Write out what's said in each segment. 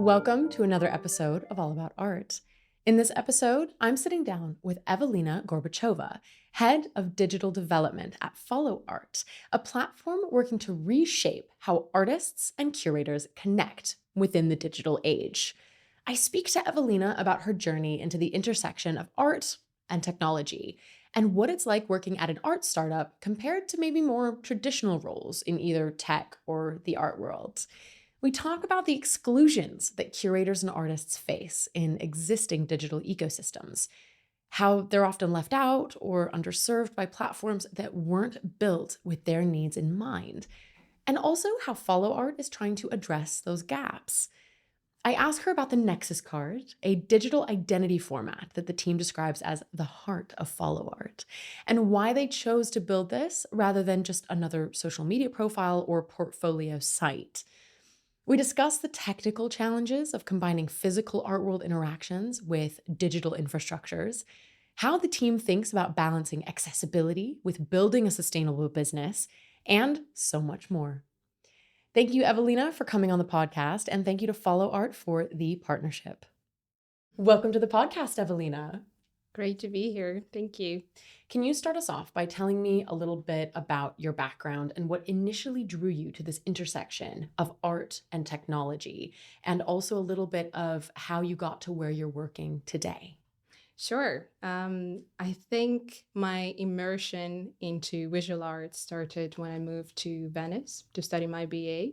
Welcome to another episode of All About Art. In this episode, I'm sitting down with Evelina Gorbačova, Head of Digital Development at Follow.Art, a platform working to reshape how artists and curators connect within the digital age. I speak to Evelina about her journey into the intersection of art and technology, and what it's like working at an art startup compared to maybe more traditional roles in either tech or the art world. We talk about the exclusions that curators and artists face in existing digital ecosystems, how they're often left out or underserved by platforms that weren't built with their needs in mind, and also how Follow.Art is trying to address those gaps. I ask her about the Nexus card, a digital identity format that the team describes as the heart of Follow.Art, and why they chose to build this rather than just another social media profile or portfolio site. We discuss the technical challenges of combining physical art world interactions with digital infrastructures, how the team thinks about balancing accessibility with building a sustainable business, and so much more. Thank you, Evelina, for coming on the podcast, and thank you to Follow.Art for the partnership. Welcome to the podcast, Evelina. Great to be here. Thank you. Can you start us off by telling me a little bit about your background and what initially drew you to this intersection of art and technology, and also a little bit of how you got to where you're working today? Sure. I think my immersion into visual art started when I moved to Venice to study my BA.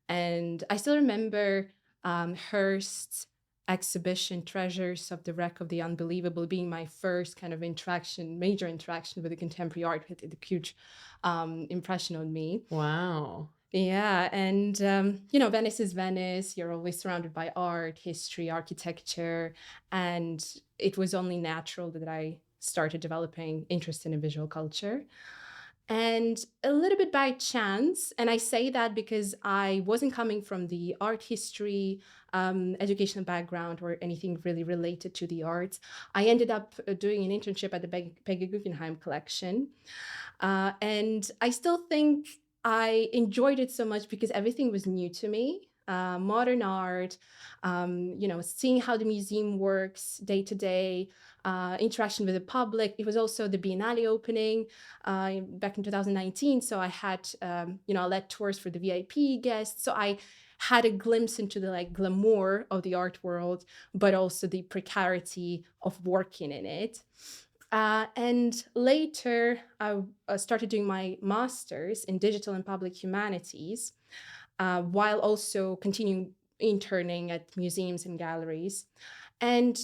And I still remember Hearst's exhibition, Treasures of the Wreck of the Unbelievable, being my first kind of major interaction with the contemporary art, with a huge impression on me. Wow. Yeah, and Venice is Venice. You're always surrounded by art, history, architecture, and it was only natural that I started developing interest in a visual culture. And a little bit by chance, and I say that because I wasn't coming from the art history educational background or anything really related to the arts. I ended up doing an internship at the Peggy Guggenheim collection. And I still think I enjoyed it so much because everything was new to me. Modern art, seeing how the museum works day to day, interaction with the public. It was also the Biennale opening back in 2019. So I had, I led tours for the VIP guests. So I had a glimpse into the glamour of the art world, but also the precarity of working in it. And later, I started doing my master's in digital and public humanities, while also continuing interning at museums and galleries. And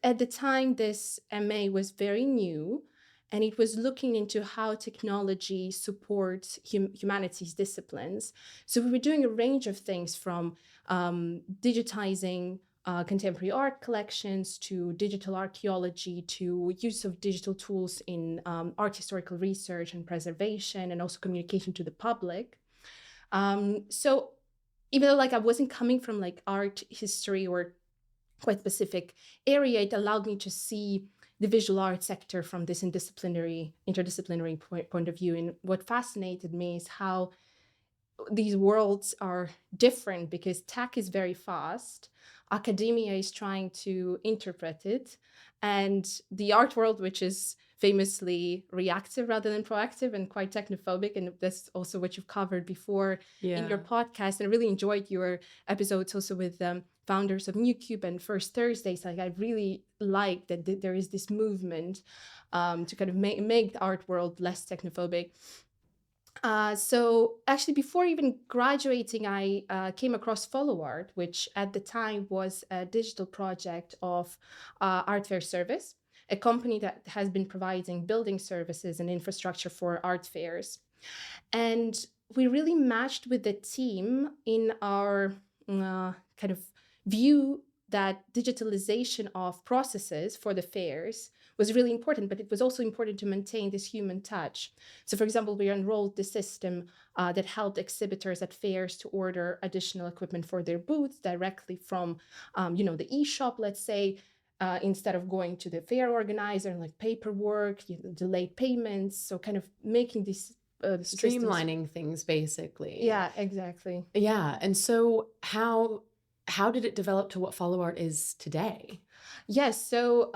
at the time, this MA was very new, and it was looking into how technology supports humanities disciplines. So we were doing a range of things from digitizing contemporary art collections to digital archaeology to use of digital tools in art historical research and preservation and also communication to the public. So even though I wasn't coming from art history or quite specific area, it allowed me to see the visual art sector from this interdisciplinary point of view. And what fascinated me is how these worlds are different because tech is very fast. Academia is trying to interpret it. And the art world, which is famously reactive rather than proactive and quite technophobic. And that's also what you've covered before in your podcast. And I really enjoyed your episodes also with founders of NewCube and First Thursdays. I really like that there is this movement to kind of make the art world less technophobic. So actually, before even graduating, I came across Follow.Art, which at the time was a digital project of Art Fair Service, a company that has been providing building services and infrastructure for art fairs. And we really matched with the team in our kind of view that digitalization of processes for the fairs was really important, but it was also important to maintain this human touch. So for example, we enrolled the system that helped exhibitors at fairs to order additional equipment for their booths directly from, the e-shop, let's say, instead of going to the fair organizer and paperwork, delayed payments. So kind of making these streamlining things, basically. Yeah, exactly. Yeah. And so how how did it develop to what Follow.Art is today? Yes, so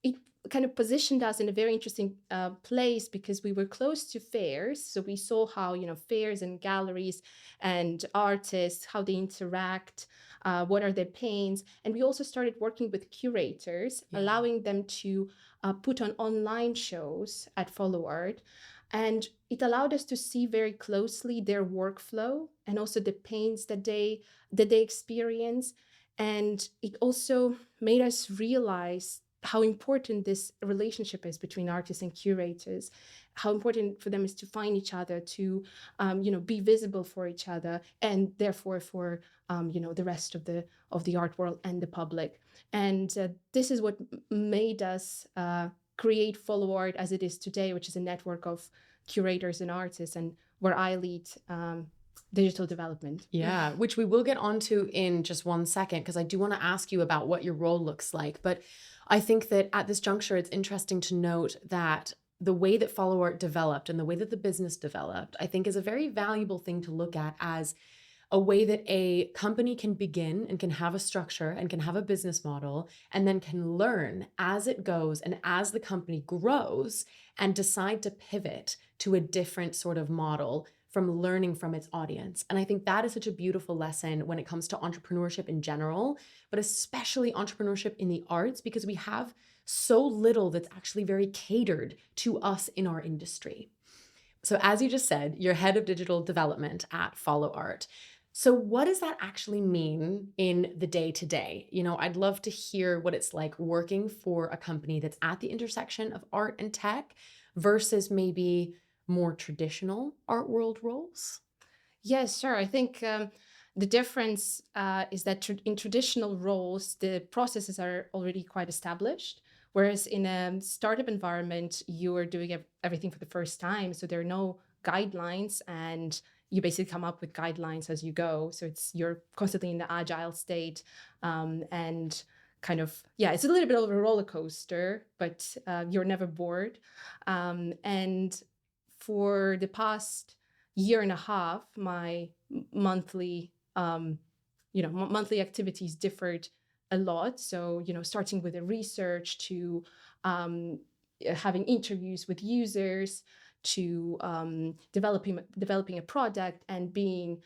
it kind of positioned us in a very interesting place because we were close to fairs. So we saw how, fairs and galleries and artists, how they interact, what are their pains. And we also started working with curators, Yeah. allowing them to put on online shows at Follow.Art. And it allowed us to see very closely their workflow and also the pains that they experience. And it also made us realize how important this relationship is between artists and curators, how important for them is to find each other, to be visible for each other, and therefore for the rest of the art world and the public. And this is what made us create Follow.Art as it is today, which is a network of curators and artists, and where I lead digital development. Yeah, which we will get onto in just one second, because I do want to ask you about what your role looks like. But I think that at this juncture, it's interesting to note that the way that Follow.Art developed and the way that the business developed, I think is a very valuable thing to look at as a way that a company can begin and can have a structure and can have a business model and then can learn as it goes and as the company grows and decide to pivot to a different sort of model from learning from its audience. And I think that is such a beautiful lesson when it comes to entrepreneurship in general, but especially entrepreneurship in the arts, because we have so little that's actually very catered to us in our industry. So as you just said, you're head of digital development at Follow.Art. So what does that actually mean in the day-to-day? I'd love to hear what it's like working for a company that's at the intersection of art and tech versus maybe more traditional art world roles. Yes, sure. I think the difference is that in traditional roles, the processes are already quite established. Whereas in a startup environment, you are doing everything for the first time. So there are no guidelines, and you basically come up with guidelines as you go. So you're constantly in the agile state, and kind of, it's a little bit of a roller coaster, but you're never bored. And for the past year and a half, my monthly monthly activities differed a lot. So, starting with the research to having interviews with users, to developing a product and being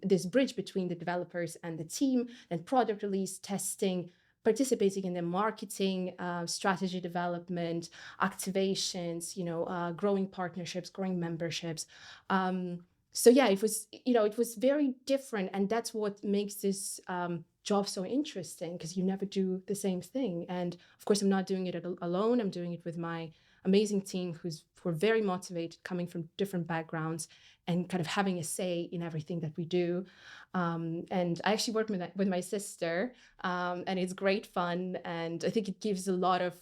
this bridge between the developers and the team, and product release, testing, participating in the marketing, strategy development, activations, growing partnerships, growing memberships. So it was very different, and that's what makes this job so interesting, because you never do the same thing. And of course, I'm not doing it alone. I'm doing it with my amazing team who are very motivated, coming from different backgrounds and kind of having a say in everything that we do. And I actually work with my sister, and it's great fun. And I think it gives a lot of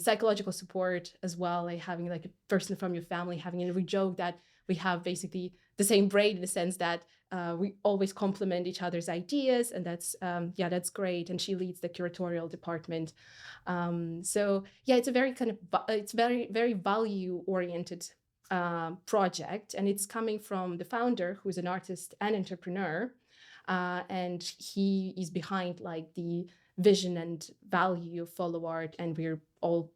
psychological support as well, like having a person from your family having, and we joke that we have basically the same brain, in the sense that we always complement each other's ideas, and that's great. And she leads the curatorial department. It's a very it's very, very value oriented project, and it's coming from the founder, who's an artist and entrepreneur, and he is behind the vision and value of Follow.Art, and we're all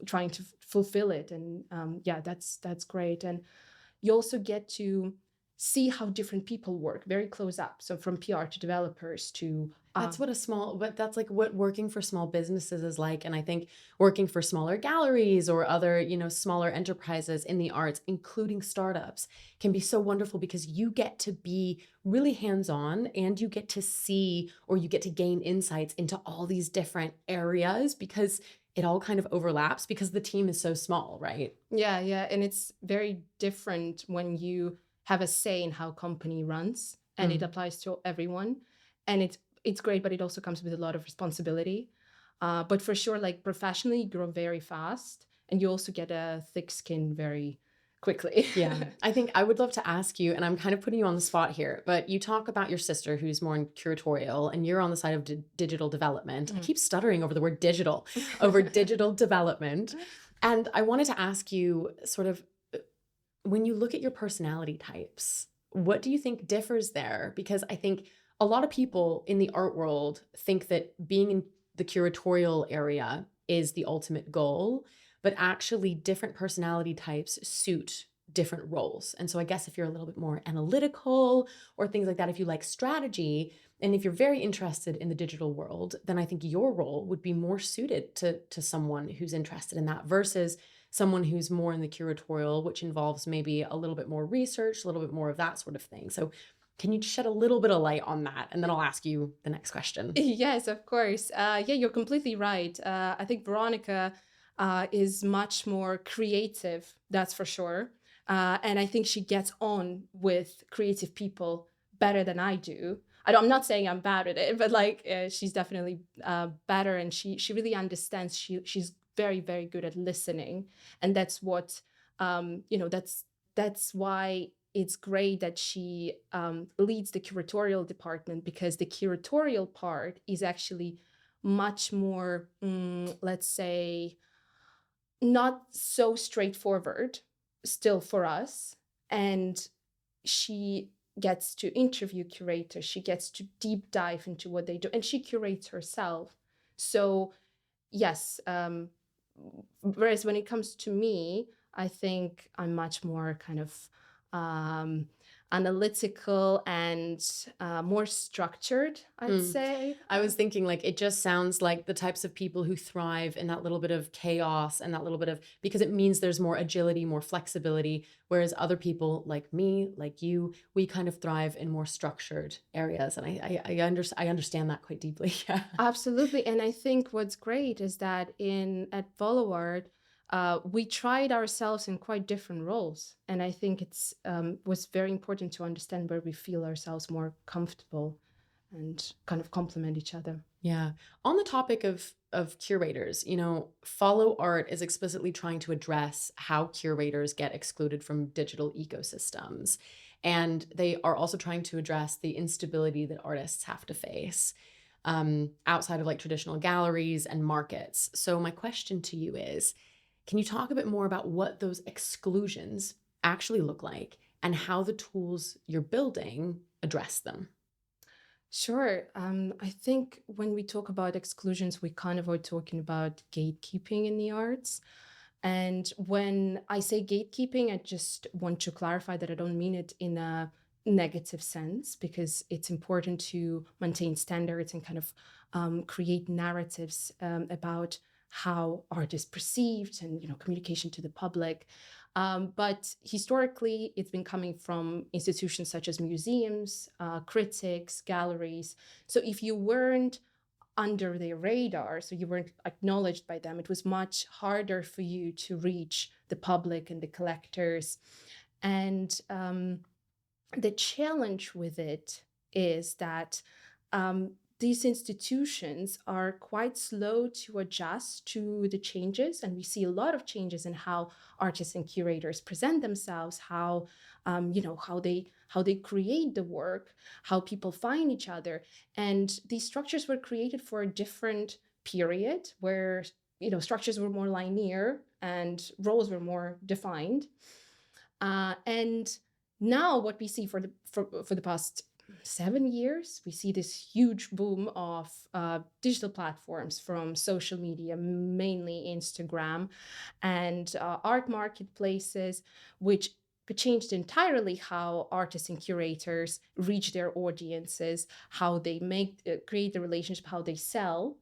trying to fulfill it. And that's great. And you also get to see how different people work very close up. So from PR to developers to that's what working for small businesses is like. And I think working for smaller galleries or other, smaller enterprises in the arts, including startups, can be so wonderful, because you get to be really hands-on and you get to see, or you get to gain insights into all these different areas, because it all kind of overlaps because the team is so small, right? Yeah. And it's very different when you have a say in how company runs, and it applies to everyone. And it's great, but it also comes with a lot of responsibility. But for sure, professionally, you grow very fast, and you also get a thick skin very quickly. Yeah. I think I would love to ask you, and I'm kind of putting you on the spot here, but you talk about your sister who's more in curatorial, and you're on the side of digital development. I keep stuttering over the word digital, over digital development. And I wanted to ask you, sort of, when you look at your personality types, what do you think differs there? Because I think a lot of people in the art world think that being in the curatorial area is the ultimate goal, but actually different personality types suit different roles. And so I guess if you're a little bit more analytical or things like that, if you like strategy, and if you're very interested in the digital world, then I think your role would be more suited to someone who's interested in that versus someone who's more in the curatorial, which involves maybe a little bit more research, a little bit more of that sort of thing. So can you shed a little bit of light on that? And then I'll ask you the next question. Yes, of course. Yeah, you're completely right. I think Veronica is much more creative, that's for sure. And I think she gets on with creative people better than I do. I'm not saying I'm bad at it, but like she's definitely better, and she really understands. She's very, very good at listening, and that's what that's why it's great that she leads the curatorial department, because the curatorial part is actually much more, let's say, not so straightforward still for us. And she gets to interview curators, she gets to deep dive into what they do, and she curates herself. So yes, whereas when it comes to me, I think I'm much more kind of analytical and more structured, I'd say. I was thinking like it just sounds like the types of people who thrive in that little bit of chaos and that little bit of, because it means there's more agility, more flexibility, whereas other people like me, like you, we kind of thrive in more structured areas. And I understand that quite deeply. Yeah. Absolutely. And I think what's great is that at Follow.Art, we tried ourselves in quite different roles. And I think it's was very important to understand where we feel ourselves more comfortable and kind of complement each other. Yeah. On the topic of curators, Follow.Art is explicitly trying to address how curators get excluded from digital ecosystems. And they are also trying to address the instability that artists have to face outside of like traditional galleries and markets. So my question to you is, can you talk a bit more about what those exclusions actually look like and how the tools you're building address them? Sure. I think when we talk about exclusions, we kind of are talking about gatekeeping in the arts. And when I say gatekeeping, I just want to clarify that I don't mean it in a negative sense, because it's important to maintain standards and kind of create narratives about how art is perceived and communication to the public. But historically, it's been coming from institutions such as museums, critics, galleries. So if you weren't under their radar, so you weren't acknowledged by them, it was much harder for you to reach the public and the collectors. And the challenge with it is that these institutions are quite slow to adjust to the changes, and we see a lot of changes in how artists and curators present themselves, how how they create the work, how people find each other. And these structures were created for a different period where structures were more linear and roles were more defined. And now what we see for the past 7 years, we see this huge boom of digital platforms, from social media, mainly Instagram, and art marketplaces, which changed entirely how artists and curators reach their audiences, how they create the relationship, how they sell.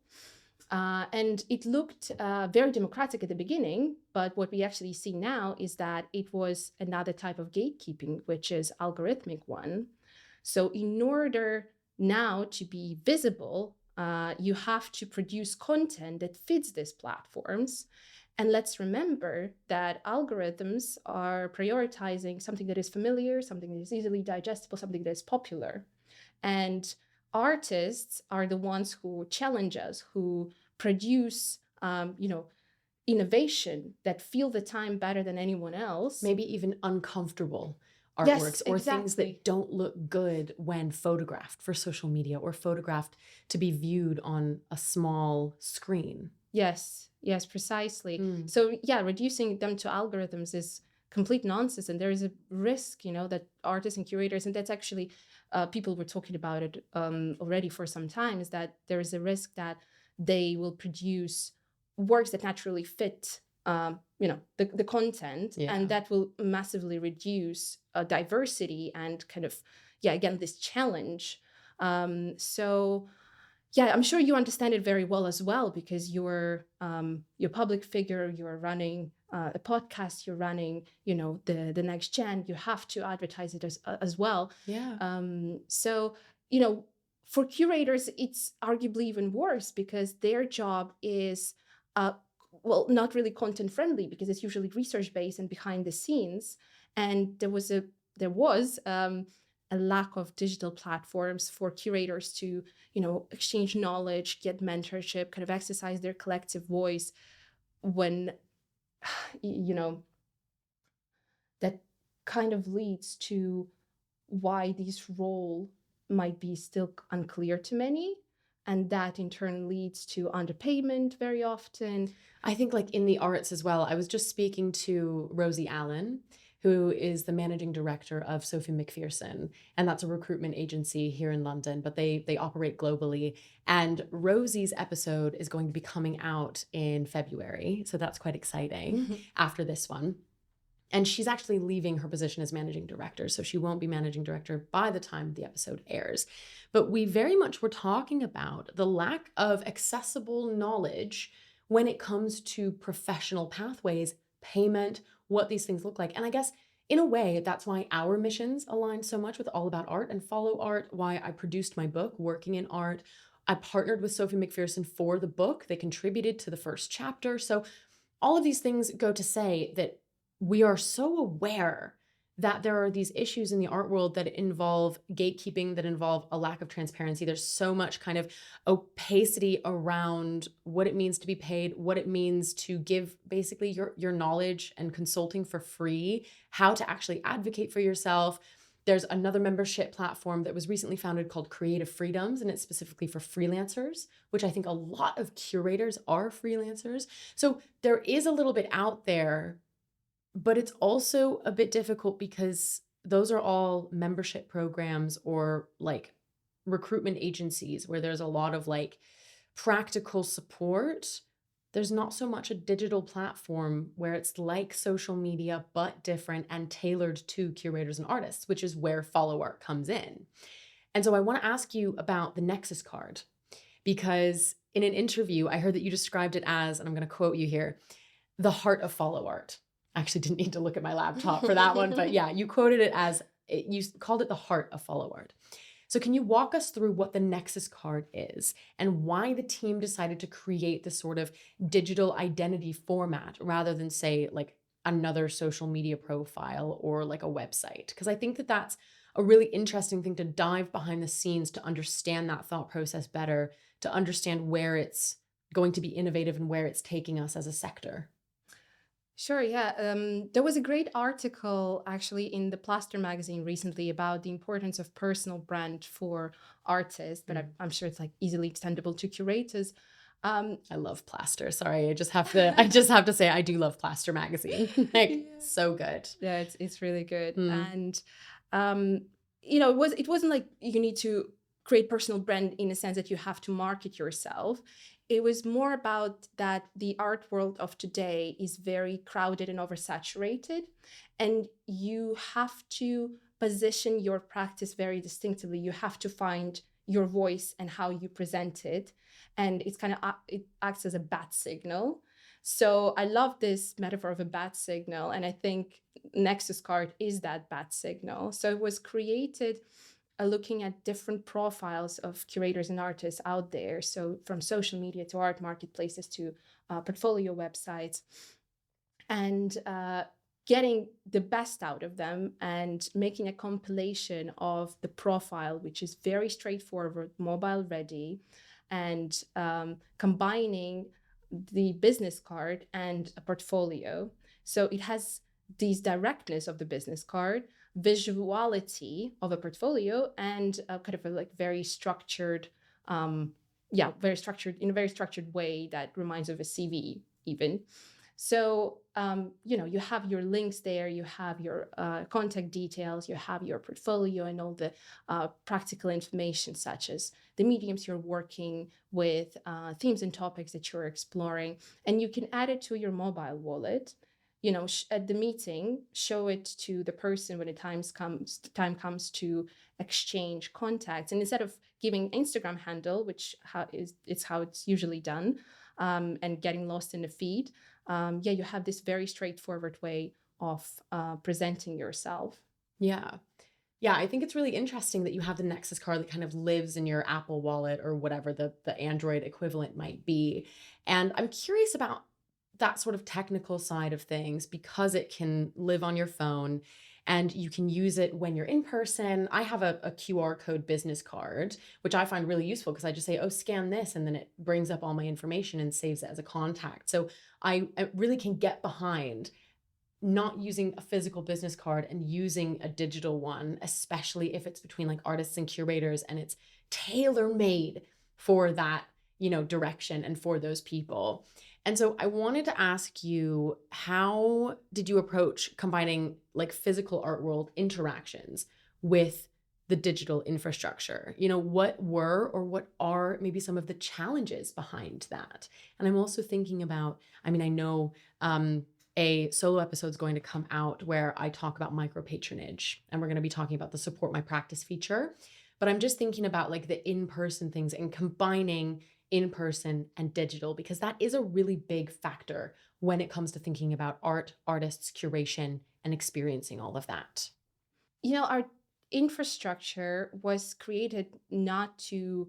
And it looked very democratic at the beginning, but what we actually see now is that it was another type of gatekeeping, which is algorithmic one. So in order now to be visible, you have to produce content that fits these platforms. And let's remember that algorithms are prioritizing something that is familiar, something that is easily digestible, something that is popular. And artists are the ones who challenge us, who produce, innovation that fill the time better than anyone else. Maybe even uncomfortable artworks, Yes, or exactly. things that don't look good when photographed for social media or photographed to be viewed on a small screen. Yes, precisely. So yeah, reducing them to algorithms is complete nonsense. And there is a risk, that artists and curators, and that's actually, people were talking about it already for some time, is that there is a risk that they will produce works that naturally fit, the content, and that will massively reduce diversity and kind of, again, this challenge. So I'm sure you understand it very well as well, because you're public figure, you're running a podcast, you're running, the next gen, you have to advertise it as well. So, for curators, it's arguably even worse, because their job is, not really content friendly, because it's usually research based and behind the scenes. And there was a lack of digital platforms for curators to, exchange knowledge, get mentorship, kind of exercise their collective voice, when, that kind of leads to why this role might be still unclear to many. And that in turn leads to underpayment very often. I think like in the arts as well, I was just speaking to Rosie Allen, who is the managing director of Sophie McPherson. And that's a recruitment agency here in London, but they operate globally. And Rosie's episode is going to be coming out in February. So that's quite exciting after this one. And she's actually leaving her position as managing director, so she won't be managing director by the time the episode airs. But we very much were talking about the lack of accessible knowledge when it comes to professional pathways, payment, what these things look like. And I guess in a way, that's why our missions align so much with All About Art and Follow.Art, why I produced my book, Working in Art. I partnered with Sophie McPherson for the book. They contributed to the first chapter. So all of these things go to say that we are so aware that there are these issues in the art world that involve gatekeeping, that involve a lack of transparency. There's so much kind of opacity around what it means to be paid, what it means to give basically your knowledge and consulting for free, how to actually advocate for yourself. There's another membership platform that was recently founded called Creative Freedoms, and it's specifically for freelancers, which I think a lot of curators are freelancers. So there is a little bit out there, but it's also a bit difficult because those are all membership programs or like recruitment agencies where there's a lot of like practical support. There's not so much a digital platform where it's like social media, but different and tailored to curators and artists, which is where Follow.Art comes in. And so I want to ask you about the Nexus card, because in an interview, I heard that you described it as, and I'm going to quote you here, the heart of Follow.Art. I actually didn't need to look at my laptop for that one, but yeah, you quoted it as, you called it the heart of Follow.Art. So can you walk us through what the Nexus card is and why the team decided to create this sort of digital identity format rather than say like another social media profile or like a website? Because I think that that's a really interesting thing to dive behind the scenes to understand that thought process better, to understand where it's going to be innovative and where it's taking us as a sector. Sure, yeah. There was a great article actually in the Plaster magazine recently about the importance of personal brand for artists, but I'm sure it's like easily extendable to curators. I love Plaster. Sorry, I just have to say I do love Plaster magazine. Like so good. Yeah, it's really good. And it wasn't like you need to create personal brand in a sense that you have to market yourself. It was more about that the art world of today is very crowded and oversaturated, and you have to position your practice very distinctively. You have to find your voice and how you present it, and it acts as a bat signal. So I love this metaphor of a bat signal, and I think Nexus card is that bat signal. So it was created looking at different profiles of curators and artists out there. So from social media to art marketplaces to portfolio websites, and getting the best out of them and making a compilation of the profile, which is very straightforward, mobile ready, and combining the business card and a portfolio. So it has these directness of the business card, visuality of a portfolio, and kind of a like very structured, in a very structured way that reminds of a CV even. So, you have your links there, you have your contact details, you have your portfolio and all the practical information, such as the mediums you're working with, themes and topics that you're exploring. And you can add it to your mobile wallet. At the meeting, show it to the person when time comes to exchange contacts. And instead of giving Instagram handle, which it's how it's usually done, and getting lost in the feed, you have this very straightforward way of presenting yourself. Yeah. Yeah, I think it's really interesting that you have the Nexus card that kind of lives in your Apple Wallet or whatever the Android equivalent might be. And I'm curious about that sort of technical side of things because it can live on your phone and you can use it when you're in person. I have a QR code business card, which I find really useful because I just say, oh, scan this, and then it brings up all my information and saves it as a contact. So I really can get behind not using a physical business card and using a digital one, especially if it's between like artists and curators and it's tailor made for that, direction and for those people. And so I wanted to ask you, how did you approach combining like physical art world interactions with the digital infrastructure? What were or what are maybe some of the challenges behind that? And I'm also thinking about, I know, a solo episode is going to come out where I talk about micro patronage, and we're going to be talking about the support my practice feature. But I'm just thinking about like the in-person things and combining in-person and digital, because that is a really big factor when it comes to thinking about art, artists, curation, and experiencing all of that. Our infrastructure was created not to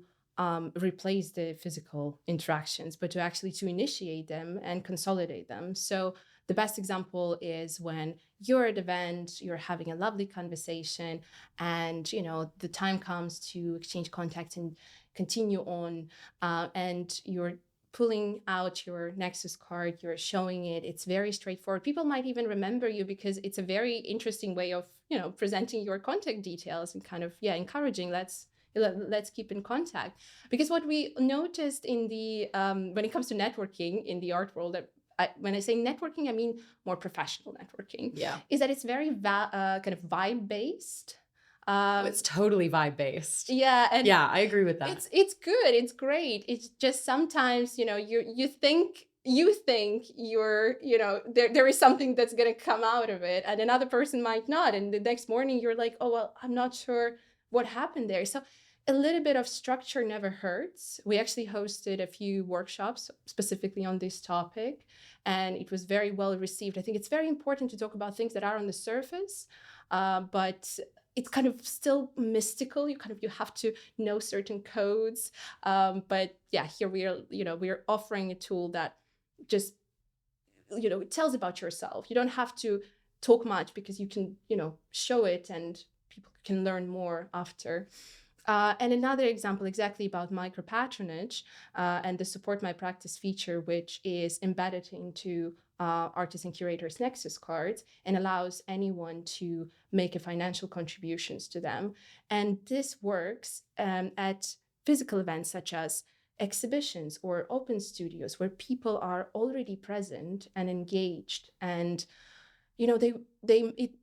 replace the physical interactions, but to initiate them and consolidate them. So the best example is when you're at an event, you're having a lovely conversation, and the time comes to exchange contact and continue on, and you're pulling out your Nexus card, you're showing it. It's very straightforward. People might even remember you because it's a very interesting way of presenting your contact details and kind of encouraging let's keep in contact. Because what we noticed in the when it comes to networking in the art world, when I say networking, I mean more professional networking. Yeah. Is that it's very kind of vibe based. It's totally vibe based. Yeah, and yeah, I agree with that. It's good. It's great. It's just sometimes you think you're there is something that's going to come out of it, and another person might not, and the next morning you're like, oh well, I'm not sure what happened there. So a little bit of structure never hurts. We actually hosted a few workshops specifically on this topic, and it was very well received. I think it's very important to talk about things that are on the surface, but it's kind of still mystical. You have to know certain codes. But yeah, here we're offering a tool that just, it tells about yourself. You don't have to talk much because you can, show it and people can learn more after. And another example exactly about micro patronage and the support my practice feature, which is embedded into artists and curators Nexus cards and allows anyone to make a financial contributions to them. And this works at physical events such as exhibitions or open studios where people are already present and engaged, and it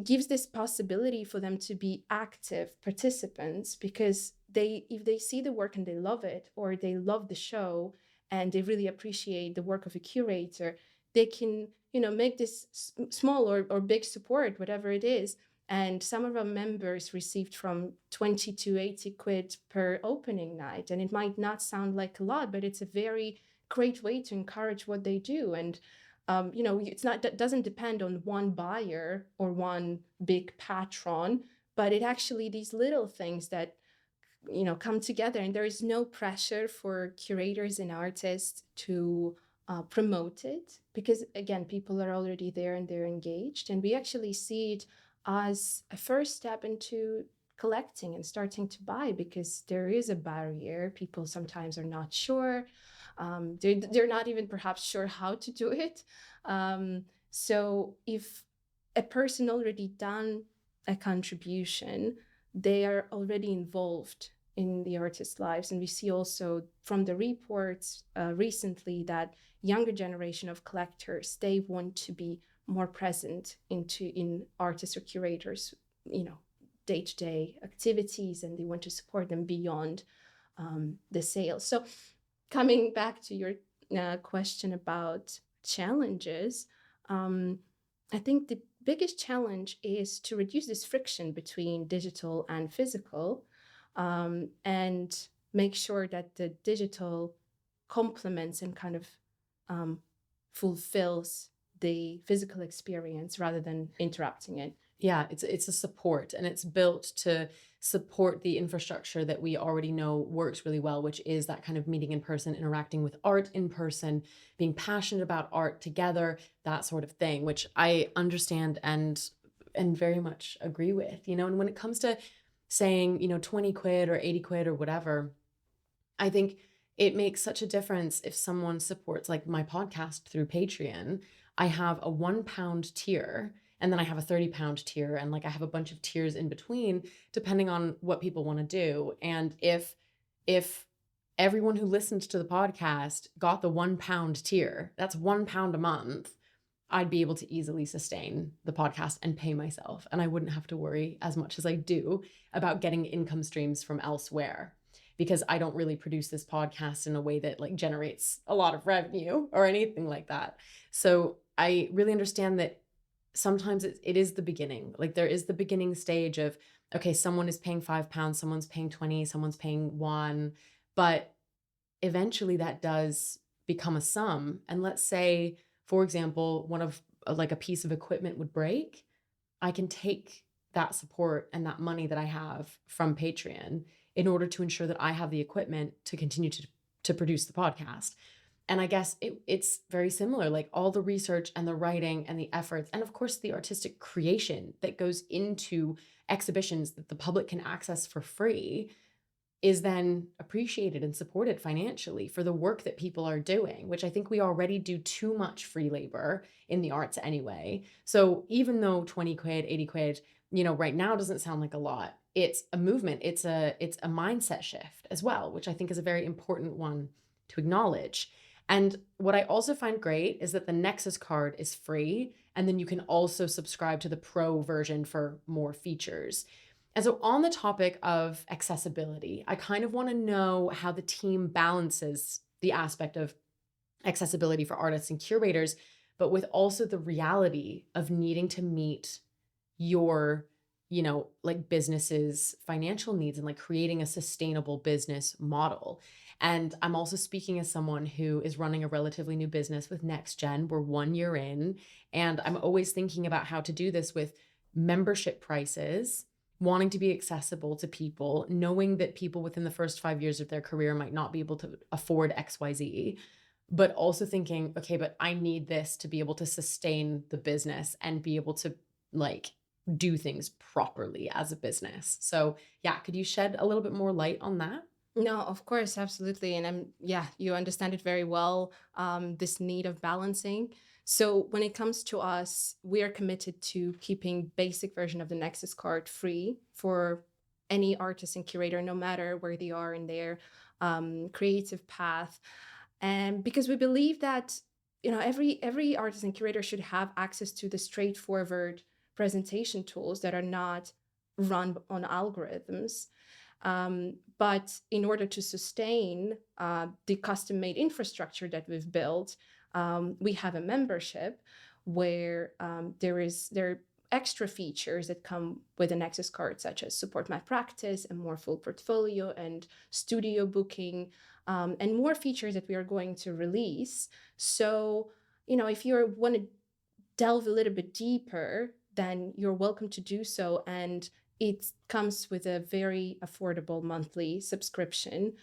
gives this possibility for them to be active participants, because if they see the work and they love it, or they love the show and they really appreciate the work of a curator, they can make this small or big support, whatever it is. And some of our members received from 20 to 80 quid per opening night, and it might not sound like a lot, but it's a very great way to encourage what they do. And that doesn't depend on one buyer or one big patron, but it actually these little things that come together, and there is no pressure for curators and artists to promote it, because again, people are already there and they're engaged, and we actually see it as a first step into collecting and starting to buy, because there is a barrier. People sometimes are not sure. They're not even perhaps sure how to do it. So if a person already done a contribution, they are already involved in the artists' lives. And we see also from the reports recently that younger generation of collectors, they want to be more present in artists or curators, day-to-day activities, and they want to support them beyond the sales. So coming back to your question about challenges, I think the biggest challenge is to reduce this friction between digital and physical, and make sure that the digital complements and kind of fulfills the physical experience rather than interrupting it. Yeah, it's a support, and it's built to support the infrastructure that we already know works really well, which is that kind of meeting in person, interacting with art in person, being passionate about art together, that sort of thing, which I understand and very much agree with, and when it comes to saying, 20 quid or 80 quid or whatever, I think it makes such a difference if someone supports like my podcast through Patreon. I have a £1 tier, and then I have a £30 tier, and like I have a bunch of tiers in between depending on what people want to do. And if everyone who listens to the podcast got the £1 tier, that's £1 a month, I'd be able to easily sustain the podcast and pay myself, and I wouldn't have to worry as much as I do about getting income streams from elsewhere, because I don't really produce this podcast in a way that like generates a lot of revenue or anything like that. So I really understand that sometimes it is the beginning. Like there is the beginning stage of, okay, someone is paying £5, someone's paying 20, someone's paying 1, but eventually that does become a sum. And let's say, for example, one of like a piece of equipment would break, I can take that support and that money that I have from Patreon in order to ensure that I have the equipment to continue to produce the podcast. And I guess it's very similar, like all the research and the writing and the efforts, and of course the artistic creation that goes into exhibitions that the public can access for free is then appreciated and supported financially for the work that people are doing, which I think we already do too much free labor in the arts anyway. So even though 20 quid, 80 quid, right now doesn't sound like a lot, it's a movement. It's a mindset shift as well, which I think is a very important one to acknowledge. And what I also find great is that the Nexus card is free, and then you can also subscribe to the pro version for more features. And so on the topic of accessibility, I kind of want to know how the team balances the aspect of accessibility for artists and curators, but with also the reality of needing to meet your, like business's financial needs and like creating a sustainable business model. And I'm also speaking as someone who is running a relatively new business with NextGen. We're 1 year in, and I'm always thinking about how to do this with membership prices, wanting to be accessible to people, knowing that people within the first 5 years of their career might not be able to afford XYZ, but also thinking, okay, but I need this to be able to sustain the business and be able to like do things properly as a business. So yeah, could you shed a little bit more light on that? No, of course, absolutely. And you understand it very well, this need of balancing. So when it comes to us, we are committed to keeping basic version of the Nexus card free for any artist and curator, no matter where they are in their creative path. And because we believe that, every artist and curator should have access to the straightforward presentation tools that are not run on algorithms. But in order to sustain the custom-made infrastructure that we've built, we have a membership where there are extra features that come with a Nexus card, such as support my practice, a more full portfolio, and studio booking, and more features that we are going to release. So, if you want to delve a little bit deeper, then you're welcome to do so. And it comes with a very affordable monthly subscription.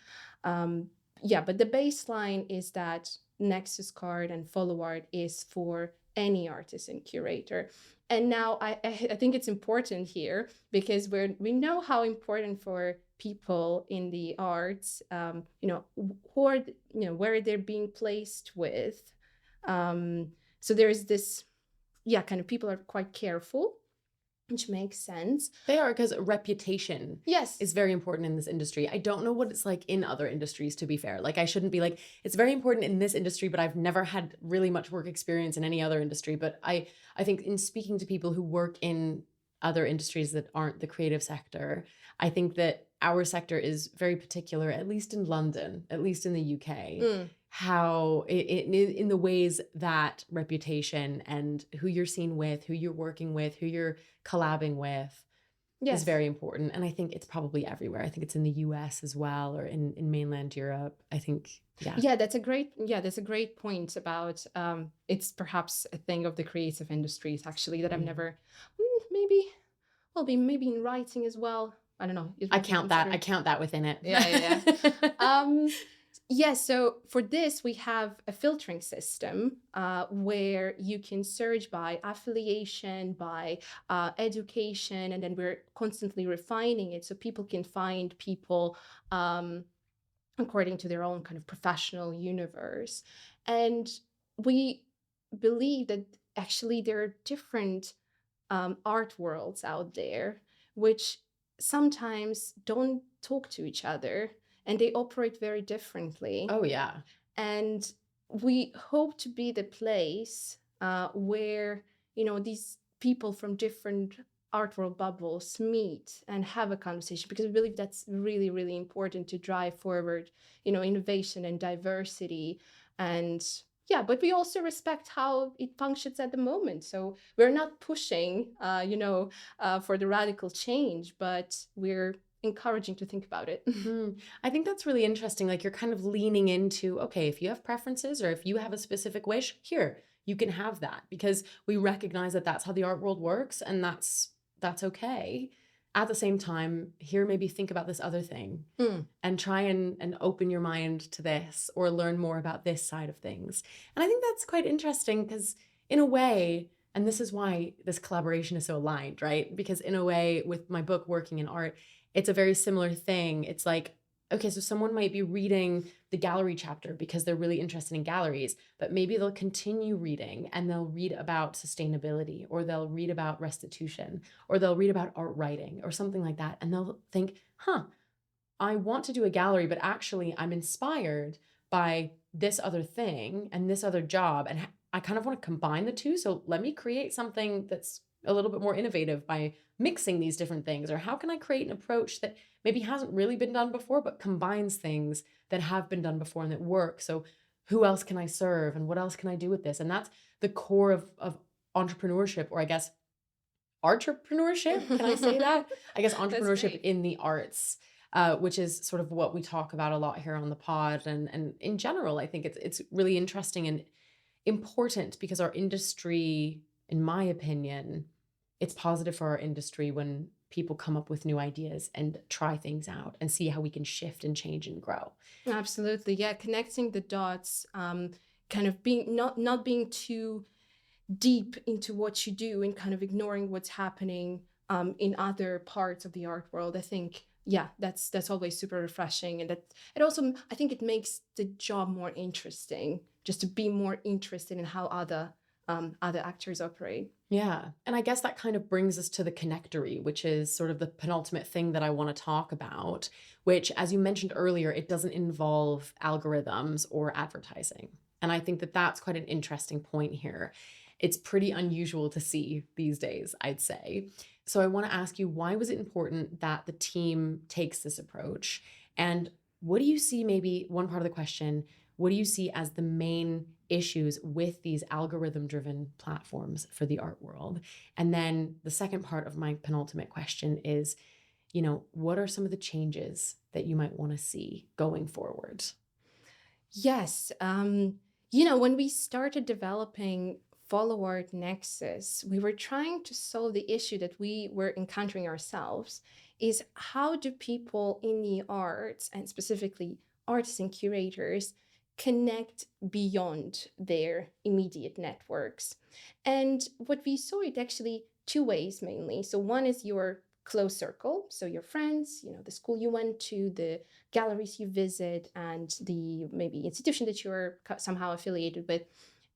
But the baseline is that Nexus card and Follow.Art is for any artist and curator. And now I think it's important here because we know how important for people in the arts, who are, where they're being placed with. So there is this, kind of people are quite careful. which makes sense. They are, because reputation Yes. is very important in this industry. I don't know what it's like in other industries, to be fair. Like, I shouldn't be like, it's very important in this industry, but I've never had really much work experience in any other industry. But I think in speaking to people who work in other industries that aren't the creative sector, I think that our sector is very particular, at least in London, at least in the UK, how in the ways that reputation and who you're seen with, who you're working with, who you're collabing with is very important. And I think it's probably everywhere. I think it's in the US as well, or in mainland Europe. I think, yeah, that's a great point about it's perhaps a thing of the creative industries, actually, that I've never maybe in writing as well. I don't know. I count that within it. Yeah. So for this, we have a filtering system where you can search by affiliation, by education, and then we're constantly refining it so people can find people according to their own kind of professional universe. And we believe that actually there are different art worlds out there, which sometimes don't talk to each other and they operate very differently. Oh, yeah. And we hope to be the place where, these people from different art world bubbles meet and have a conversation, because we believe that's really, really important to drive forward, innovation and diversity. And yeah, but we also respect how it functions at the moment. So we're not pushing, for the radical change, but we're encouraging to think about it. I think that's really interesting. Like, you're kind of leaning into, okay, if you have preferences or if you have a specific wish, here, you can have that, because we recognize that that's how the art world works, and that's okay. At the same time, here, maybe think about this other thing and try and open your mind to this, or learn more about this side of things. And I think that's quite interesting, because in a way, and this is why this collaboration is so aligned, right? Because in a way, with my book, Working in Art, it's a very similar thing. It's like, okay, so someone might be reading the gallery chapter because they're really interested in galleries, but maybe they'll continue reading and they'll read about sustainability, or they'll read about restitution, or they'll read about art writing or something like that. And they'll think, I want to do a gallery, but actually I'm inspired by this other thing and this other job. And I kind of want to combine the two. So let me create something that's a little bit more innovative by mixing these different things. Or how can I create an approach that maybe hasn't really been done before, but combines things that have been done before and that work? So who else can I serve, and what else can I do with this? And that's the core of entrepreneurship, or I guess entrepreneurship. Can I say that? I guess entrepreneurship in the arts, which is sort of what we talk about a lot here on the pod. And in general, I think it's really interesting and important, because our industry, in my opinion, it's positive for our industry when people come up with new ideas and try things out and see how we can shift and change and grow. Absolutely. Yeah. Connecting the dots, kind of being not being too deep into what you do and kind of ignoring what's happening in other parts of the art world. I think, yeah, that's always super refreshing. And that it also, I think it makes the job more interesting, just to be more interested in how other actors operate. Yeah. And I guess that kind of brings us to the connectory, which is sort of the penultimate thing that I want to talk about, which, as you mentioned earlier, it doesn't involve algorithms or advertising. And I think that that's quite an interesting point here. It's pretty unusual to see these days, I'd say. So I want to ask you, why was it important that the team takes this approach? And what do you see, maybe one part of the question, what do you see as the main issues with these algorithm-driven platforms for the art world? And then the second part of my penultimate question is, what are some of the changes that you might want to see going forward? Yes. When we started developing Follow.Art Nexus, we were trying to solve the issue that we were encountering ourselves, is how do people in the arts, and specifically artists and curators, connect beyond their immediate networks? And what we saw, it actually two ways mainly. So one is your close circle, so your friends, the school you went to, the galleries you visit, and the maybe institution that you're somehow affiliated with.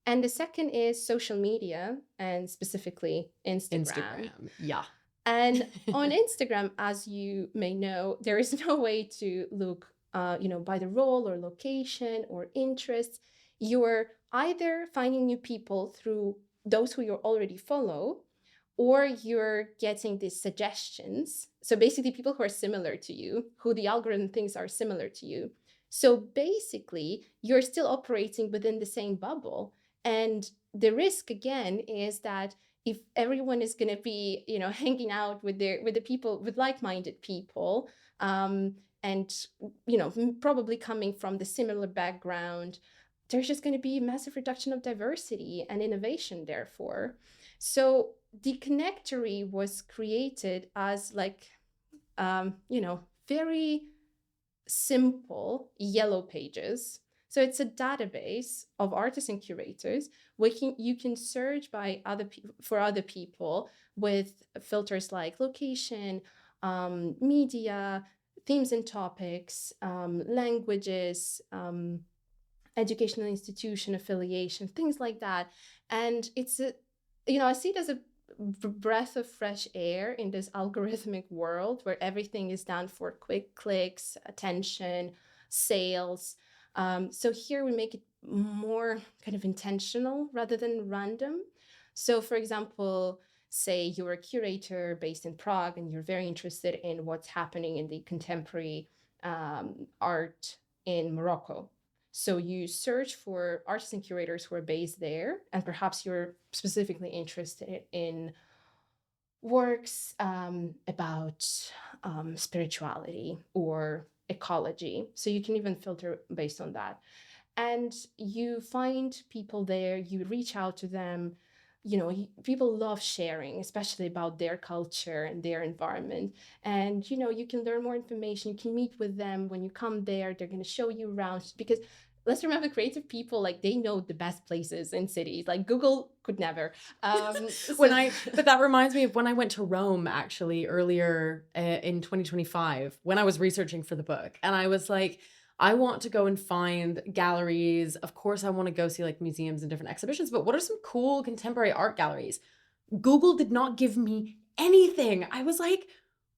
And the second is social media, and specifically Instagram. Yeah. And on Instagram, as you may know, there is no way to look, by the role or location or interests. You're either finding new people through those who you already follow, or you're getting these suggestions. So basically, people who are similar to you, who the algorithm thinks are similar to you. So basically, you're still operating within the same bubble. And the risk again is that if everyone is going to be, hanging out with the people, with like-minded people, and probably coming from the similar background, there's just going to be a massive reduction of diversity and innovation, therefore. So the connectory was created as like, very simple yellow pages. So it's a database of artists and curators where you can search by for other people with filters like location, media, themes and topics, languages, educational institution affiliation, things like that. And it's I see it as a breath of fresh air in this algorithmic world where everything is done for quick clicks, attention, sales. So here we make it more kind of intentional rather than random. So for example, say you're a curator based in Prague and you're very interested in what's happening in the contemporary art in Morocco. So you search for artists and curators who are based there, and perhaps you're specifically interested in works about spirituality or ecology. So you can even filter based on that. And you find people there, you reach out to them. People love sharing, especially about their culture and their environment. And, you can learn more information. You can meet with them. When you come there, they're going to show you around, because let's remember, creative people, like, they know the best places in cities. Like, Google could never. But that reminds me of when I went to Rome, actually, earlier in 2025, when I was researching for the book. And I was like, I want to go and find galleries. Of course, I want to go see like museums and different exhibitions, but what are some cool contemporary art galleries? Google did not give me anything. I was like,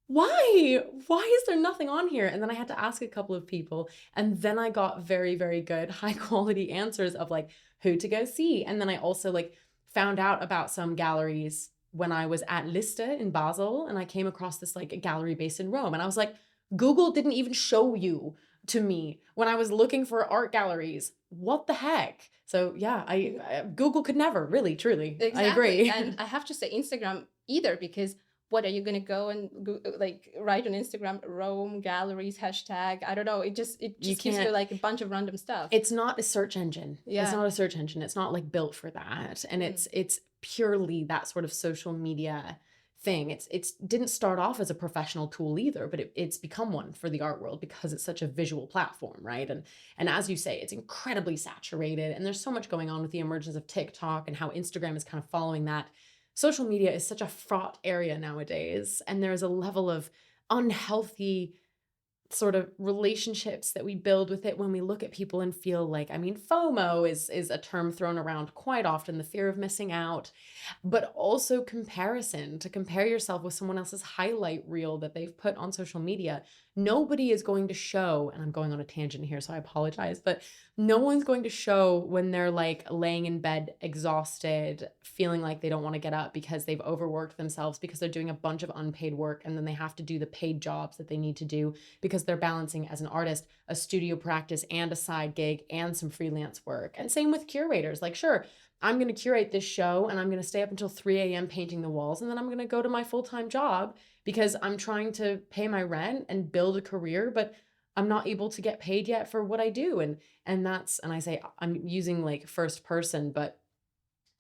why is there nothing on here? And then I had to ask a couple of people, and then I got very, very good high quality answers of like who to go see. And then I also like found out about some galleries when I was at Lista in Basel, and I came across this like a gallery based in Rome, and I was like, Google didn't even show you to me when I was looking for art galleries. What the heck? So yeah, I Google could never, really, truly. Exactly. I agree. And I have to say Instagram either, because what are you going to go and like write on Instagram, Rome galleries, hashtag? I don't know. It just gives you like a bunch of random stuff. It's not a search engine. Yeah. It's not a search engine. It's not like built for that. And it's purely that sort of social media thing. It didn't start off as a professional tool either, but it's become one for the art world because it's such a visual platform, right? And as you say, it's incredibly saturated, and there's so much going on with the emergence of TikTok and how Instagram is kind of following that. Social media is such a fraught area nowadays, and there's a level of unhealthy sort of relationships that we build with it when we look at people and feel like, I mean, FOMO is a term thrown around quite often, the fear of missing out, but also comparison, to compare yourself with someone else's highlight reel that they've put on social media. Nobody is going to show, and I'm going on a tangent here, so I apologize, but no one's going to show when they're like laying in bed exhausted, feeling like they don't want to get up because they've overworked themselves, because they're doing a bunch of unpaid work, and then they have to do the paid jobs that they need to do because they're balancing, as an artist, a studio practice and a side gig and some freelance work. And same with curators. Like, sure, I'm going to curate this show and I'm going to stay up until 3 a.m. painting the walls, and then I'm going to go to my full-time job because I'm trying to pay my rent and build a career, but I'm not able to get paid yet for what I do. And I say I'm using like first person, but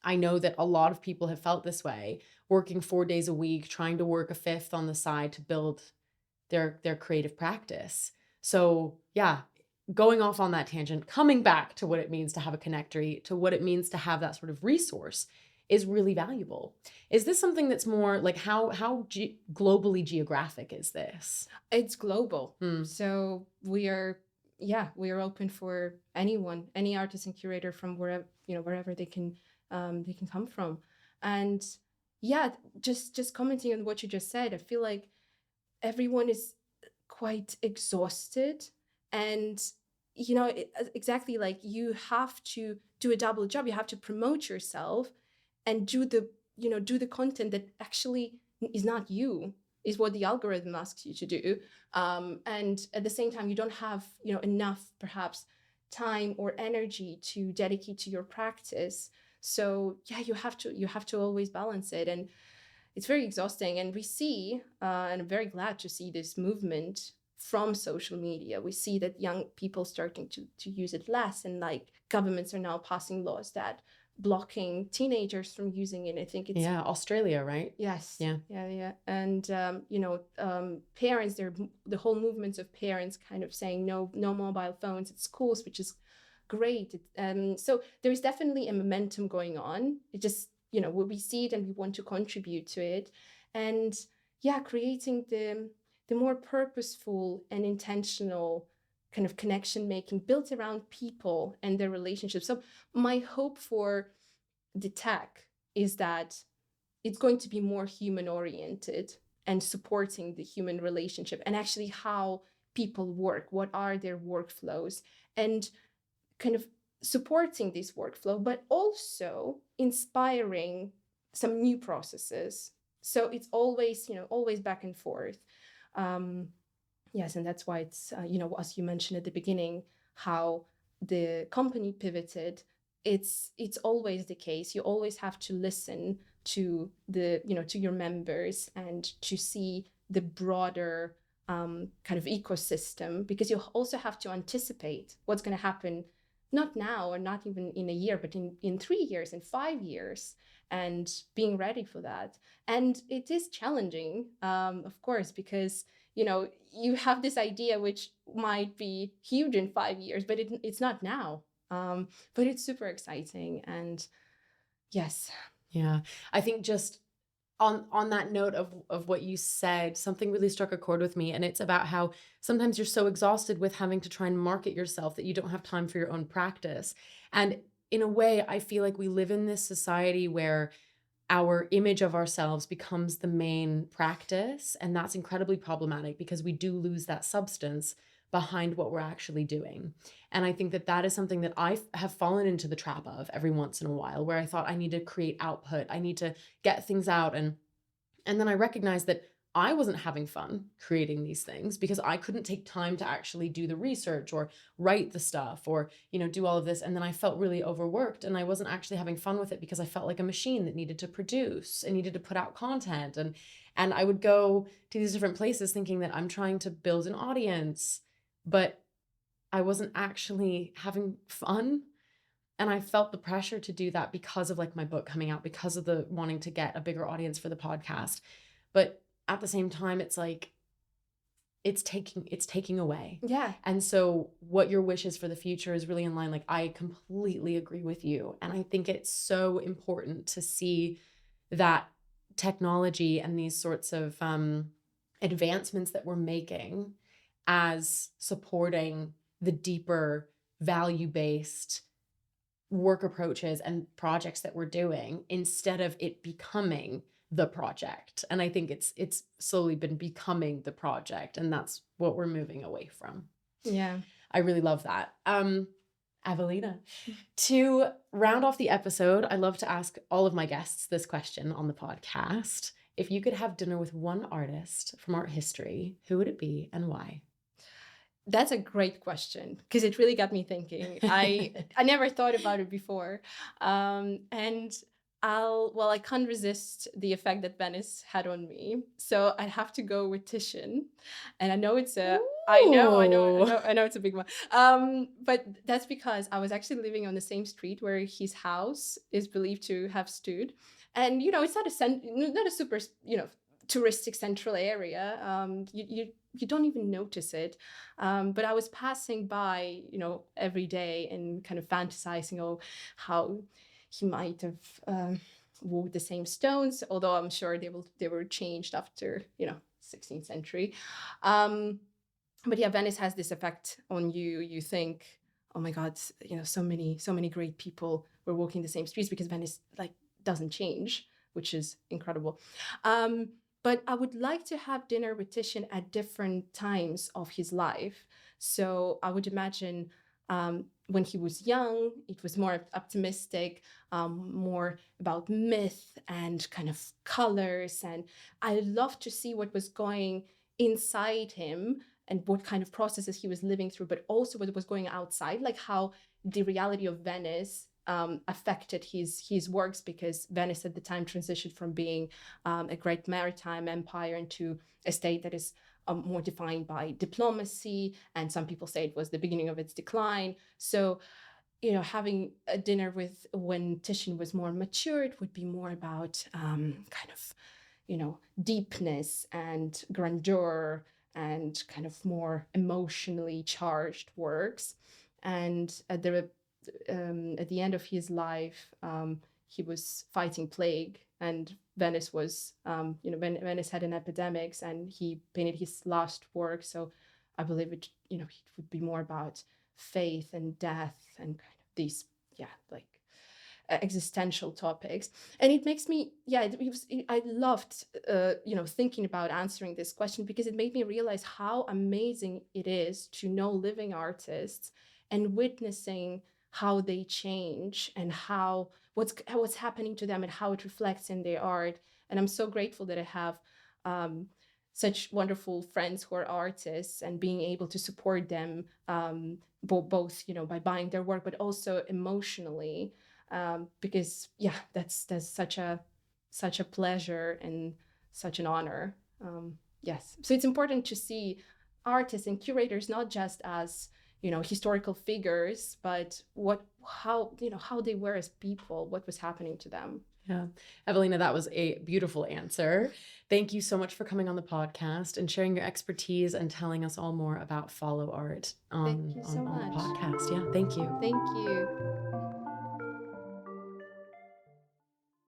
I know that a lot of people have felt this way, working 4 days a week, trying to work a fifth on the side to build their creative practice. So yeah, going off on that tangent, coming back to what it means to have a connectory, to what it means to have that sort of resource, is really valuable. Is this something that's more like how globally geographic is this? It's global. So we are open for anyone, any artist and curator from wherever they can come from. And yeah, just commenting on what you just said, I feel like everyone is quite exhausted, and exactly, like you have to do a double job. You have to promote yourself and do the content that actually is not you, is what the algorithm asks you to do, and at the same time you don't have enough perhaps time or energy to dedicate to your practice. So yeah, you have to always balance it, and it's very exhausting. And we see, and I'm very glad to see this movement from social media. We see that young people starting to use it less, and like governments are now passing laws that blocking teenagers from using it. I think it's Australia, right? Yes. Yeah. And parents, the whole movements of parents kind of saying no mobile phones at schools, which is great. So there is definitely a momentum going on. It just we see it and we want to contribute to it, and yeah, creating the more purposeful and intentional kind of connection making built around people and their relationships. So my hope for the tech is that it's going to be more human oriented and supporting the human relationship and actually how people work, what are their workflows, and kind of supporting this workflow, but also inspiring some new processes. So it's always, always back and forth. Yes, and that's why it's, as you mentioned at the beginning, how the company pivoted. It's always the case. You always have to listen to to your members and to see the broader kind of ecosystem, because you also have to anticipate what's going to happen, not now or not even in a year, but in 3 years, in 5 years, and being ready for that. And it is challenging, of course, because you have this idea which might be huge in 5 years, but it's not now. But it's super exciting, and yes. Yeah, I think just on that note of what you said, something really struck a chord with me, and it's about how sometimes you're so exhausted with having to try and market yourself that you don't have time for your own practice. And in a way, I feel like we live in this society where our image of ourselves becomes the main practice, and that's incredibly problematic because we do lose that substance behind what we're actually doing. And I think that that is something that I have fallen into the trap of every once in a while, where I thought I need to create output, I need to get things out, and then I recognized that I wasn't having fun creating these things because I couldn't take time to actually do the research or write the stuff or, do all of this. And then I felt really overworked, and I wasn't actually having fun with it because I felt like a machine that needed to produce and needed to put out content. And I would go to these different places thinking that I'm trying to build an audience, but I wasn't actually having fun. And I felt the pressure to do that because of like my book coming out, because of the wanting to get a bigger audience for the podcast. But at the same time, it's like, it's taking away. Yeah. And so what your wish is for the future is really in line. Like, I completely agree with you. And I think it's so important to see that technology and these sorts of advancements that we're making as supporting the deeper value-based work approaches and projects that we're doing, instead of it becoming the project. And I think it's slowly been becoming the project, and that's what we're moving away from. Yeah. I really love that. Evelina, to round off the episode, I love to ask all of my guests this question on the podcast. If you could have dinner with one artist from art history, who would it be and why? That's a great question, because it really got me thinking. I never thought about it before. And I can't resist the effect that Venice had on me. So I'd have to go with Titian. And I know it's I know it's a big one. But that's because I was actually living on the same street where his house is believed to have stood. And, it's not a super, touristic central area. You don't even notice it. But I was passing by, every day and kind of fantasizing how he might have walked the same stones, although I'm sure they were changed after, 16th century. But yeah, Venice has this effect on you. You think, oh my God, so many great people were walking the same streets, because Venice doesn't change. which is incredible. But I would like to have dinner with Titian at different times of his life. So I would imagine when he was young, it was more optimistic, more about myth and kind of colors. And I love to see what was going inside him and what kind of processes he was living through, but also what was going outside, like how the reality of Venice affected his works, because Venice at the time transitioned from being a great maritime empire into a state that is more defined by diplomacy, and some people say it was the beginning of its decline. So, having a dinner with when Titian was more mature, it would be more about kind of, deepness and grandeur and kind of more emotionally charged works. And at the end of his life, he was fighting plague, and Venice was, Venice had an epidemic, and he painted his last work. So I believe it would be more about faith and death and kind of these, like existential topics. And it makes me, I loved, thinking about answering this question, because it made me realize how amazing it is to know living artists and witnessing how they change and what's happening to them and how it reflects in their art. And I'm so grateful that I have such wonderful friends who are artists, and being able to support them both by buying their work, but also emotionally, because that's such a pleasure and such an honor. Yes, so it's important to see artists and curators not just as historical figures, but how they were as people, what was happening to them. Yeah. Evelina, that was a beautiful answer. Thank you so much for coming on the podcast and sharing your expertise and telling us all more about Follow.Art on the podcast. Yeah, thank you. Thank you.